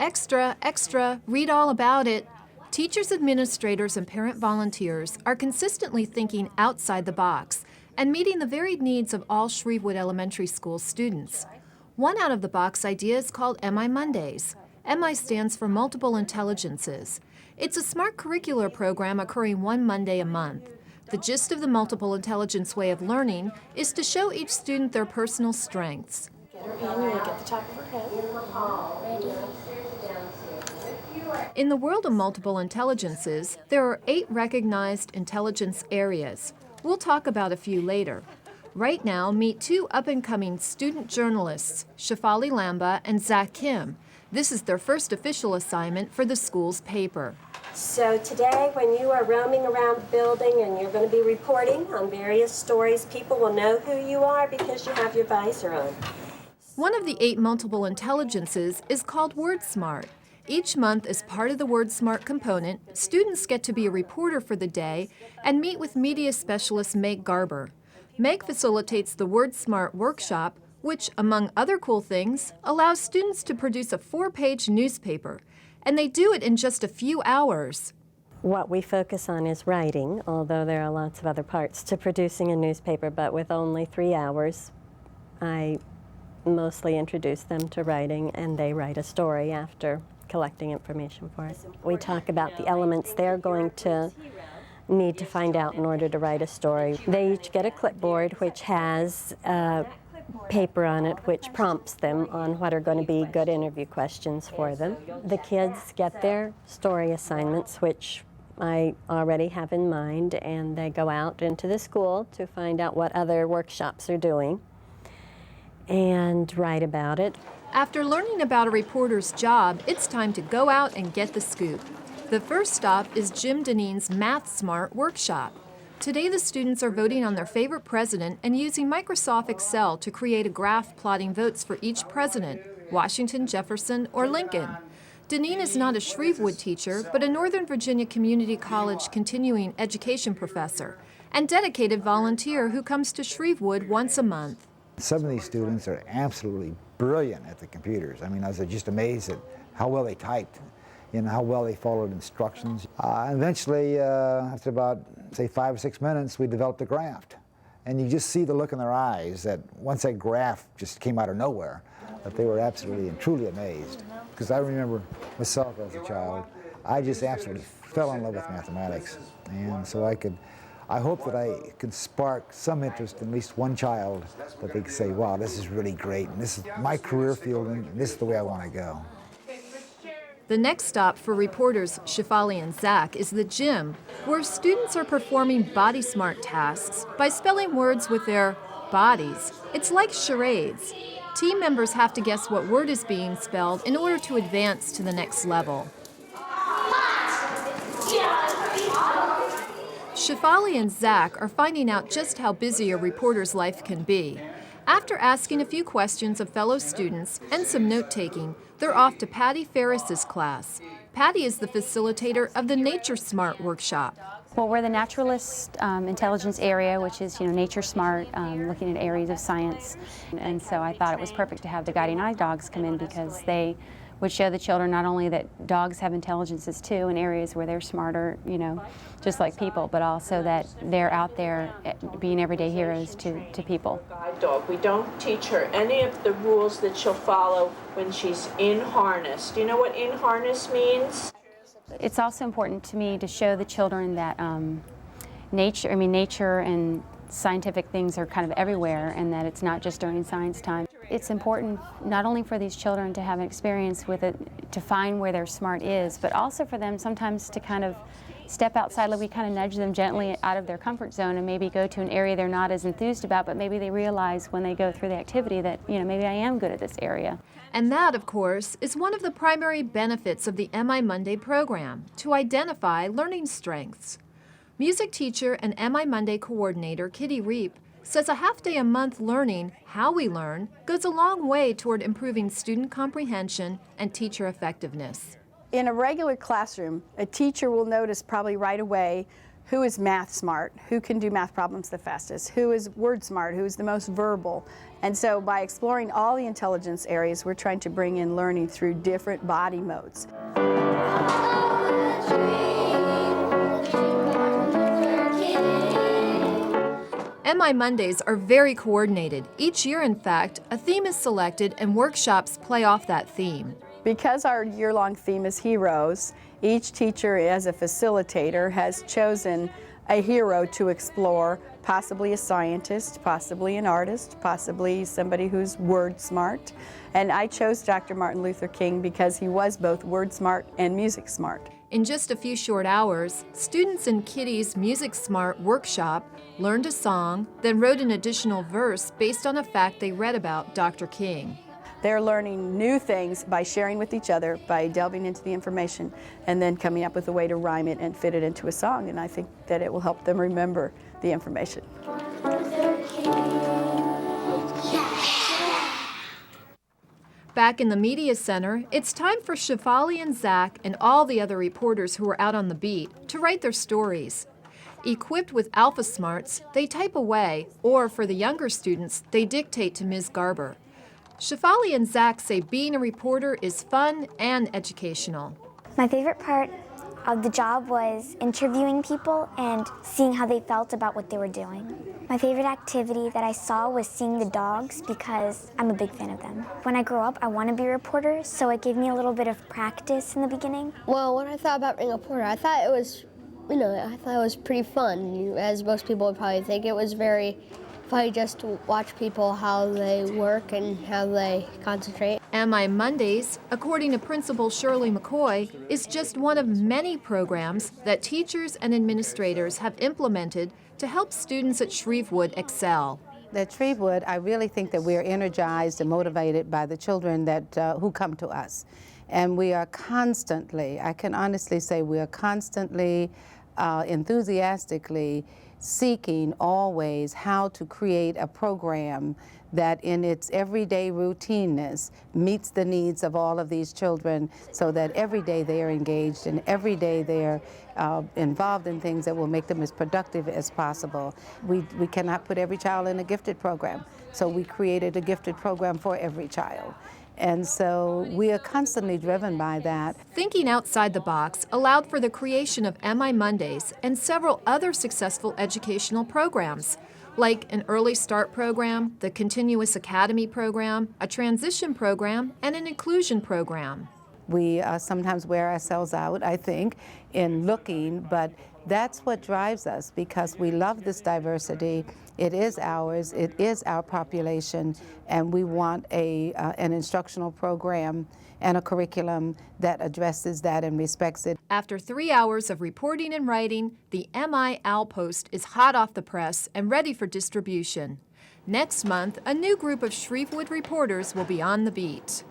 Extra, extra, read all about it. Teachers, administrators, and parent volunteers are consistently thinking outside the box and meeting the varied needs of all Shrevewood Elementary School students. One out-of-the-box idea is called MI Mondays. MI stands for Multiple Intelligences. It's a smart curricular program occurring one Monday a month. The gist of the multiple intelligence way of learning is to show each student their personal strengths. Get her in, you get the top of her head. Ready? In the world of multiple intelligences, there are 8 recognized intelligence areas. We'll talk about a few later. Right now, meet 2 up-and-coming student journalists, Shefali Lamba and Zach Kim. This is their first official assignment for the school's paper. So today, when you are roaming around the building and you're going to be reporting on various stories, people will know who you are because you have your visor on. One of the 8 multiple intelligences is called Word Smart. Each month, as part of the Word Smart component, students get to be a reporter for the day and meet with media specialist Meg Garber. Meg facilitates the Word Smart workshop, which, among other cool things, allows students to produce a 4-page newspaper, and they do it in just a few hours. What we focus on is writing, although there are lots of other parts to producing a newspaper, but with only 3 hours, I mostly introduce them to writing, and they write a story after collecting information for us. We talk about the elements they're going to need to find out in order to write a story. They each get a clipboard which has paper on it which prompts them on what are going to be good interview questions for them. The kids get their story assignments, which I already have in mind, and they go out into the school to find out what other workshops are doing and write about it. After learning about a reporter's job, it's time to go out and get the scoop. The first stop is Jim Deneen's Math Smart workshop. Today the students are voting on their favorite president and using Microsoft Excel to create a graph plotting votes for each president, Washington, Jefferson, or Lincoln. Deneen is not a Shrevewood teacher, but a Northern Virginia Community College continuing education professor and dedicated volunteer who comes to Shrevewood once a month. Some of these students are absolutely brilliant at the computers. I mean, I was just amazed at how well they typed, how well they followed instructions. Eventually, after about, say, 5 or 6 minutes, we developed a graph. And you just see the look in their eyes that once that graph just came out of nowhere, that they were absolutely and truly amazed. Because I remember myself as a child, I just absolutely fell in love with mathematics. And so I hope that I can spark some interest in at least one child, that they can say, wow, this is really great, and this is my career field, and this is the way I want to go. The next stop for reporters Shefali and Zach is the gym, where students are performing body smart tasks by spelling words with their bodies. It's like charades. Team members have to guess what word is being spelled in order to advance to the next level. Shefali and Zach are finding out just how busy a reporter's life can be. After asking a few questions of fellow students and some note-taking, they're off to Patty Ferris's class. Patty is the facilitator of the Nature Smart workshop. Well, we're the naturalist intelligence area, which is, Nature Smart, looking at areas of science. And so I thought it was perfect to have the guiding eye dogs come in because they would show the children not only that dogs have intelligences too in areas where they're smarter, just like people, but also that they're out there being everyday heroes to people. Guide dog. We don't teach her any of the rules that she'll follow when she's in harness. Do you know what in harness means? It's also important to me to show the children that nature and scientific things are kind of everywhere, and that it's not just during science time. It's important not only for these children to have an experience with it, to find where their smart is, but also for them sometimes to kind of step outside, like we kind of nudge them gently out of their comfort zone and maybe go to an area they're not as enthused about, but maybe they realize when they go through the activity that, maybe I am good at this area. And that, of course, is one of the primary benefits of the MI Monday program, to identify learning strengths. Music teacher and MI Monday coordinator Kitty Reap says a half day a month learning how we learn goes a long way toward improving student comprehension and teacher effectiveness. In a regular classroom, a teacher will notice probably right away who is math smart, who can do math problems the fastest, who is word smart, who is the most verbal. And so by exploring all the intelligence areas, we're trying to bring in learning through different body modes. MI Mondays are very coordinated. Each year, in fact, a theme is selected and workshops play off that theme. Because our year-long theme is heroes, each teacher as a facilitator has chosen a hero to explore, possibly a scientist, possibly an artist, possibly somebody who's word smart. And I chose Dr. Martin Luther King because he was both word smart and music smart. In just a few short hours, students in Kitty's Music Smart workshop learned a song, then wrote an additional verse based on a fact they read about Dr. King. They're learning new things by sharing with each other, by delving into the information, and then coming up with a way to rhyme it and fit it into a song. And I think that it will help them remember the information. Back in the media center, it's time for Shefali and Zach and all the other reporters who are out on the beat to write their stories. Equipped with Alpha Smarts, they type away, or for the younger students, they dictate to Ms. Garber. Shefali and Zach say being a reporter is fun and educational. My favorite part of the job was interviewing people and seeing how they felt about what they were doing. My favorite activity that I saw was seeing the dogs because I'm a big fan of them. When I grow up, I want to be a reporter, so it gave me a little bit of practice in the beginning. Well, when I thought about being a reporter, I thought it was, I thought it was pretty fun. As most people would probably think, it was very fun just to watch people, how they work and how they concentrate. MI Mondays, according to Principal Shirley McCoy, is just one of many programs that teachers and administrators have implemented to help students at Shrevewood excel. At Shrevewood, I really think that we're energized and motivated by the children that who come to us. And we are constantly, I can honestly say we are constantly, enthusiastically seeking always how to create a program that in its everyday routineness meets the needs of all of these children so that every day they are engaged and every day they're involved in things that will make them as productive as possible. We cannot put every child in a gifted program, so we created a gifted program for every child. And so we are constantly driven by that. Thinking outside the box allowed for the creation of MI Mondays and several other successful educational programs, like an Early Start program, the Continuous Academy program, a transition program, and an inclusion program. We sometimes wear ourselves out, I think, in looking, but that's what drives us because we love this diversity. It is ours, it is our population, and we want an instructional program and a curriculum that addresses that and respects it. After 3 hours of reporting and writing, the MI Owl Post is hot off the press and ready for distribution. Next month, a new group of Shrevewood reporters will be on the beat.